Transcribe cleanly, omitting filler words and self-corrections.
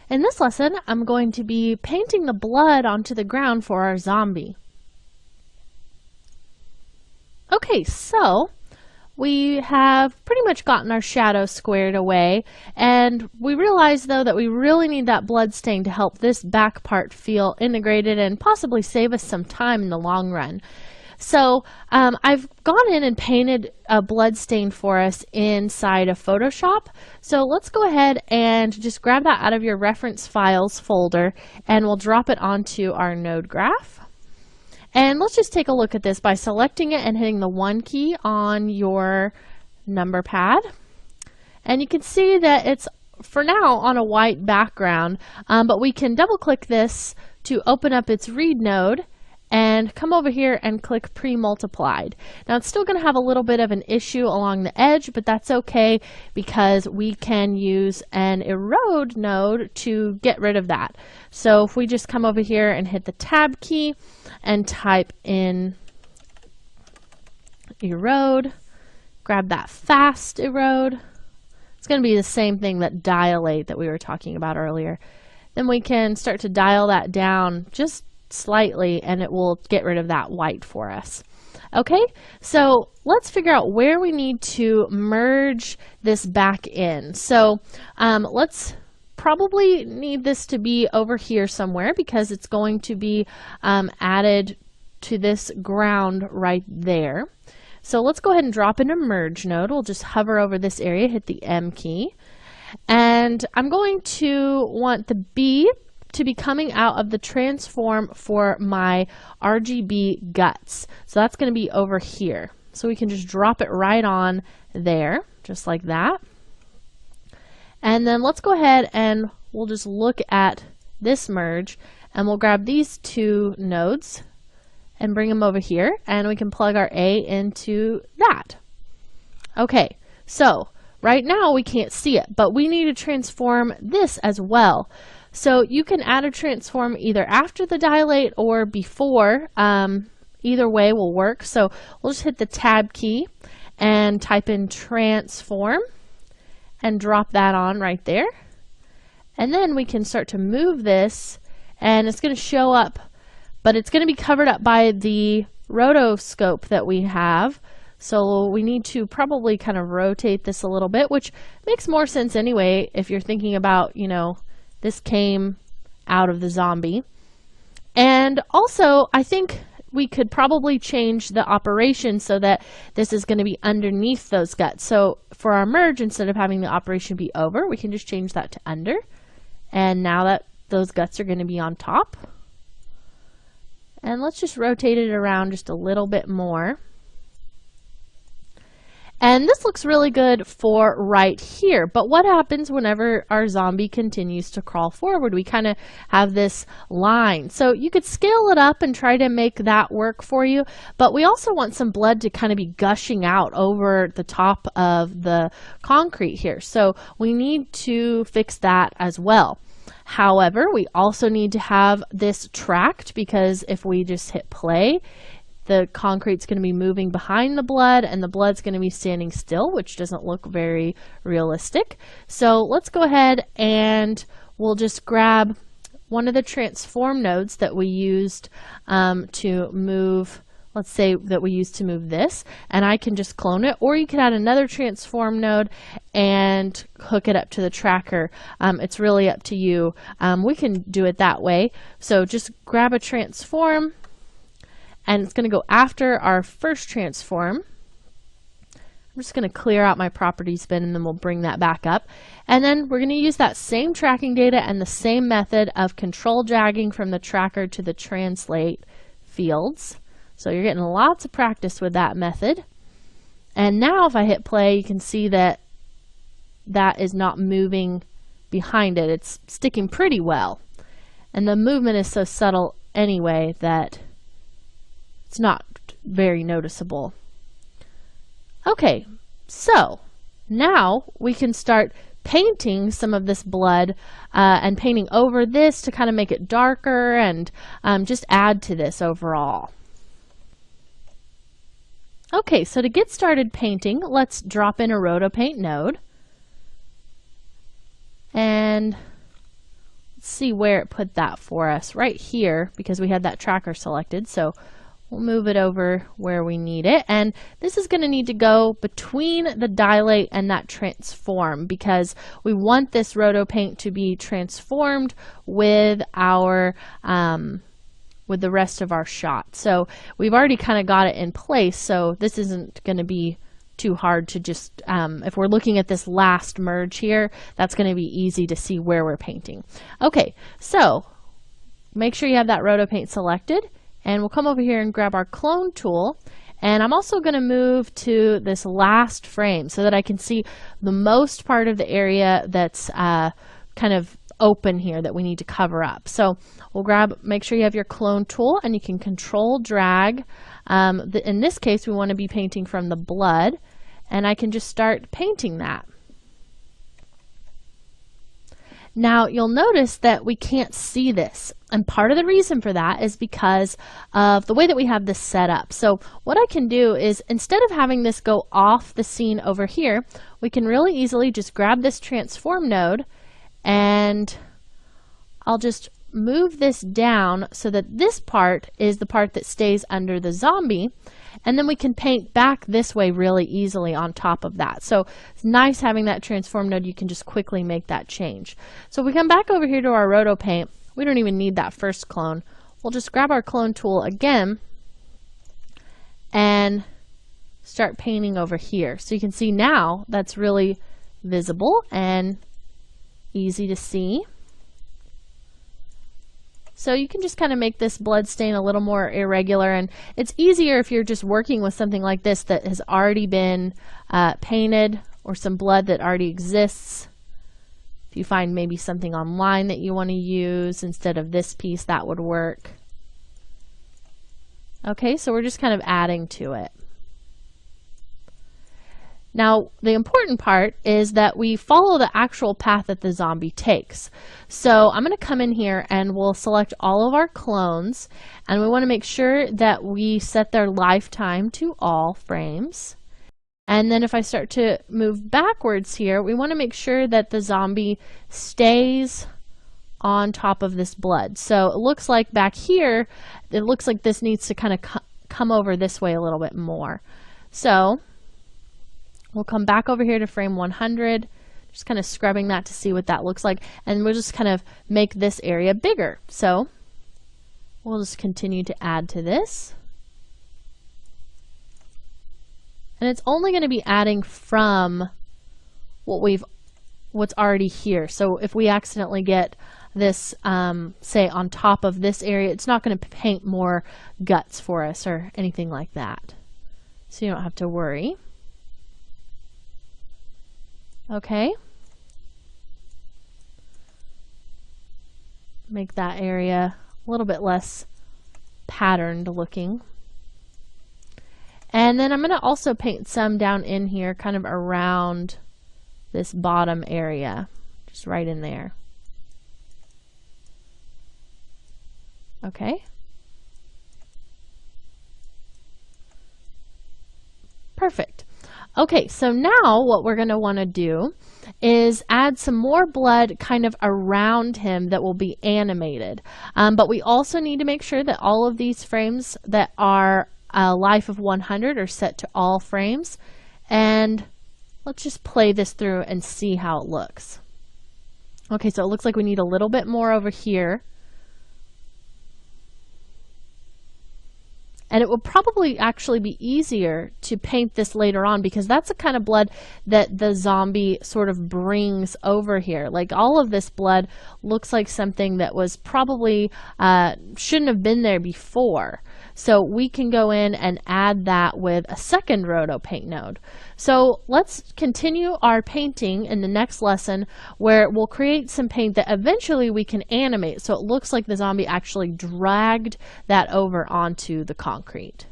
In this lesson, I'm going to be painting the blood onto the ground for our zombie. Okay, so we have pretty much gotten our shadow squared away, and we realize though that we really need that blood stain to help this back part feel integrated and possibly save us some time in the long run. So I've gone in and painted a blood stain for us inside of Photoshop. So let's go ahead and just grab that out of your reference files folder, and we'll drop it onto our node graph. And let's just take a look at this by selecting it and hitting the 1 key on your number pad. And you can see that it's for now on a white background, but we can double click this to open up its read node and come over here and click pre-multiplied. Now it's still going to have a little bit of an issue along the edge, but that's okay because we can use an erode node to get rid of that. So if we just come over here and hit the tab key and type in erode, grab that fast erode. It's going to be the same thing that dilate that we were talking about earlier. Then we can start to dial that down just slightly, and it will get rid of that white for us. Okay, so let's figure out where we need to merge this back in. So let's probably need this to be over here somewhere because it's going to be added to this ground right there. So let's go ahead and drop in a merge node. We'll just hover over this area, hit the M key, and I'm going to want the B to be coming out of the transform for my RGB guts. So that's going to be over here. So we can just drop it right on there, just like that. And then let's go ahead and we'll just look at this merge, and we'll grab these two nodes and bring them over here, and we can plug our A into that. Okay, so right now we can't see it, but we need to transform this as well. So you can add a transform either after the dilate or before. Either way will work. So we'll just hit the tab key and type in transform and drop that on right there. And then we can start to move this, and it's going to show up, but it's going to be covered up by the rotoscope that we have. So we need to probably kind of rotate this a little bit, which makes more sense anyway if you're thinking about, you know, this came out of the zombie. And also, I think we could probably change the operation so that this is going to be underneath those guts. So for our merge, instead of having the operation be over, we can just change that to under. And now that those guts are going to be on top. And let's just rotate it around just a little bit more. And this looks really good for right here, but what happens whenever our zombie continues to crawl forward? We kind of have this line. So you could scale it up and try to make that work for you, but we also want some blood to kind of be gushing out over the top of the concrete here. So we need to fix that as well. However, we also need to have this tracked, because if we just hit play, the concrete's going to be moving behind the blood, and the blood's going to be standing still, which doesn't look very realistic. So let's go ahead and we'll just grab one of the transform nodes that we used to move, let's say that we used to move this, and I can just clone it, or you can add another transform node and hook it up to the tracker. It's really up to you. We can do it that way. So just grab a transform, and it's going to go after our first transform. I'm just going to clear out my properties bin, and then we'll bring that back up. And then we're going to use that same tracking data and the same method of control dragging from the tracker to the translate fields. So you're getting lots of practice with that method. And now if I hit play, you can see that that is not moving behind it. It's sticking pretty well. And the movement is so subtle anyway that it's not very noticeable. Okay, so now we can start painting some of this blood and painting over this to kind of make it darker and just add to this overall. Okay, so to get started painting, let's drop in a RotoPaint node. And let's see where it put that for us. Right here, because we had that tracker selected. So we'll move it over where we need it. And this is going to need to go between the dilate and that transform, because we want this RotoPaint to be transformed with our with the rest of our shot. So we've already kind of got it in place, so this isn't going to be too hard to just, if we're looking at this last merge here, that's going to be easy to see where we're painting. Okay, so make sure you have that RotoPaint selected, and we'll come over here and grab our clone tool. And I'm also going to move to this last frame so that I can see the most part of the area that's kind of open here that we need to cover up. So we'll make sure you have your clone tool, and you can control drag. In this case, we want to be painting from the blood, and I can just start painting that. Now you'll notice that we can't see this, and part of the reason for that is because of the way that we have this set up. So what I can do is, instead of having this go off the scene over here, we can really easily just grab this transform node, and I'll just move this down so that this part is the part that stays under the zombie, and then we can paint back this way really easily on top of that. So it's nice having that transform node. You can just quickly make that change. So if we come back over here to our RotoPaint, we don't even need that first clone. We'll just grab our clone tool again and start painting over here. So you can see now that's really visible and easy to see. So you can just kind of make this blood stain a little more irregular, and it's easier if you're just working with something like this that has already been painted, or some blood that already exists. If you find maybe something online that you want to use instead of this piece, that would work. Okay, so we're just kind of adding to it. Now, the important part is that we follow the actual path that the zombie takes. So I'm going to come in here and we'll select all of our clones, and we want to make sure that we set their lifetime to all frames. And then if I start to move backwards here, we want to make sure that the zombie stays on top of this blood. So it looks like back here, it looks like this needs to kind of come over this way a little bit more. So we'll come back over here to frame 100, just kind of scrubbing that to see what that looks like, and we'll just kind of make this area bigger. So we'll just continue to add to this. And it's only going to be adding from what's already here. So if we accidentally get this, say, on top of this area, it's not going to paint more guts for us or anything like that. So you don't have to worry. Okay. Make that area a little bit less patterned looking. And then I'm going to also paint some down in here, kind of around this bottom area, just right in there. Okay. Perfect. Okay, so now what we're going to want to do is add some more blood kind of around him that will be animated. But we also need to make sure that all of these frames that are a life of 100 are set to all frames. And let's just play this through and see how it looks. Okay, so it looks like we need a little bit more over here. And it will probably actually be easier to paint this later on, because that's the kind of blood that the zombie sort of brings over here. Like, all of this blood looks like something that was probably shouldn't have been there before. So we can go in and add that with a second RotoPaint node. So let's continue our painting in the next lesson, where we'll create some paint that eventually we can animate so it looks like the zombie actually dragged that over onto the concrete.